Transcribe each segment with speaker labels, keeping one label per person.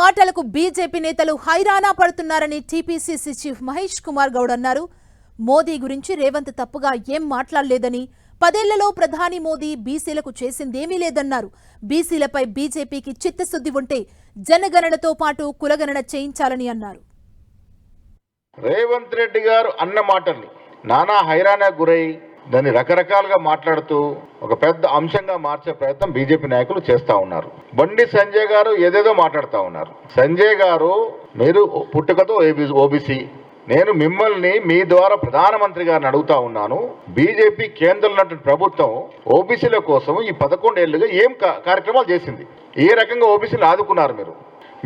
Speaker 1: మాటలకు బీజేపీ నేతలు హైరానా పడుతున్నారని టీపీసీసీ చీఫ్ మహేష్ కుమార్ గౌడ్ అన్నారు. మోదీ గురించి రేవంత్ తప్పుగా ఏం మాట్లాడలేదని, 10 ఏళ్లలో ప్రధాని మోదీ బీసీలకు చేసిందేమీ లేదన్నారు. బీసీలపై బీజేపీకి చిత్తశుద్ధి ఉంటే జనగణనతో పాటు కులగణన చేయించాలని అన్నారు.
Speaker 2: రేవంత్ రెడ్డి గారు అన్న మాటల్ని నానా హైరానా గురై దాన్ని రకరకాలుగా మాట్లాడుతూ ఒక పెద్ద అంశంగా మార్చే ప్రయత్నం బీజేపీ నాయకులు చేస్తా ఉన్నారు. బండి సంజయ్ గారు ఏదేదో మాట్లాడుతూ ఉన్నారు. సంజయ్ గారు, మీరు పుట్టుకతో ఓబీసీ, నేను మిమ్మల్ని మీ ద్వారా ప్రధానమంత్రి గారిని అడుగుతా ఉన్నాను, బీజేపీ కేంద్రంలో ప్రభుత్వం ఓబీసీల కోసం ఈ 11 ఏళ్లుగా ఏం కార్యక్రమాలు చేసింది? ఏ రకంగా ఓబీసీలు ఆదుకున్నారు?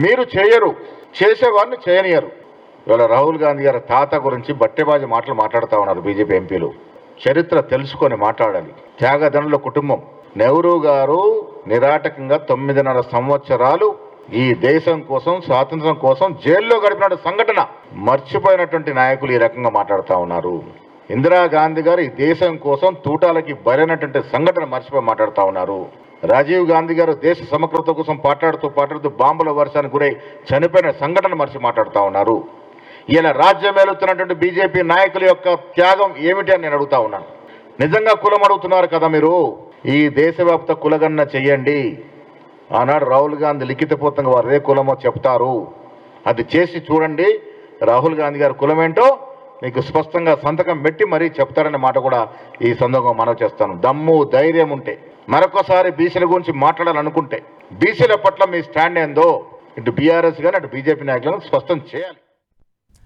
Speaker 2: మీరు చేయరు, చేసేవారిని చేయనియరు. ఇవాళ రాహుల్ గాంధీ గారి తాత గురించి బట్టెబాజీ మాటలు మాట్లాడుతూ ఉన్నారు బీజేపీ ఎంపీలు. చరిత్ర తెలుసుకొని మాట్లాడాలి. త్యాగదనుల కుటుంబం. నెహ్రూ గారు నిరాటకంగా 9.5 సంవత్సరాలు ఈ దేశం కోసం, స్వాతంత్రం కోసం జైల్లో గడిపిన సంఘటన మర్చిపోయినటువంటి నాయకులు ఈ రకంగా మాట్లాడుతూ ఉన్నారు. ఇందిరాగాంధీ గారు ఈ దేశం కోసం తూటాలకి బలైనటువంటి సంఘటన మర్చిపోయి మాట్లాడుతూ ఉన్నారు. రాజీవ్ గాంధీ గారు దేశ సమగ్రత కోసం పాటాడుతూ బాంబుల వర్షానికి గురై చనిపోయిన సంఘటన మర్చి మాట్లాడుతూ ఉన్నారు. ఇలా రాజ్యం ఏలుతున్నటువంటి బీజేపీ నాయకుల యొక్క త్యాగం ఏమిటి అని నేను అడుగుతా ఉన్నాను. నిజంగా కులం అడుగుతున్నారు కదా మీరు, ఈ దేశవ్యాప్త కులగణన చెయ్యండి. ఆనాడు రాహుల్ గాంధీ లిఖితపూర్వకంగా వారు ఏ కులమో చెప్తారు, అది చేసి చూడండి. రాహుల్ గాంధీ గారి కులం ఏంటో మీకు స్పష్టంగా సంతకం పెట్టి మరీ చెప్తారనే మాట కూడా ఈ సందర్భంగా మనవి చేస్తాను. దమ్ము ధైర్యం ఉంటే, మరొకసారి బీసీల గురించి మాట్లాడాలనుకుంటే, బీసీల పట్ల మీ స్టాండ్ ఏందో ఇటు బీఆర్ఎస్ కానీ అటు బీజేపీ నాయకులను స్పష్టం చేయాలి.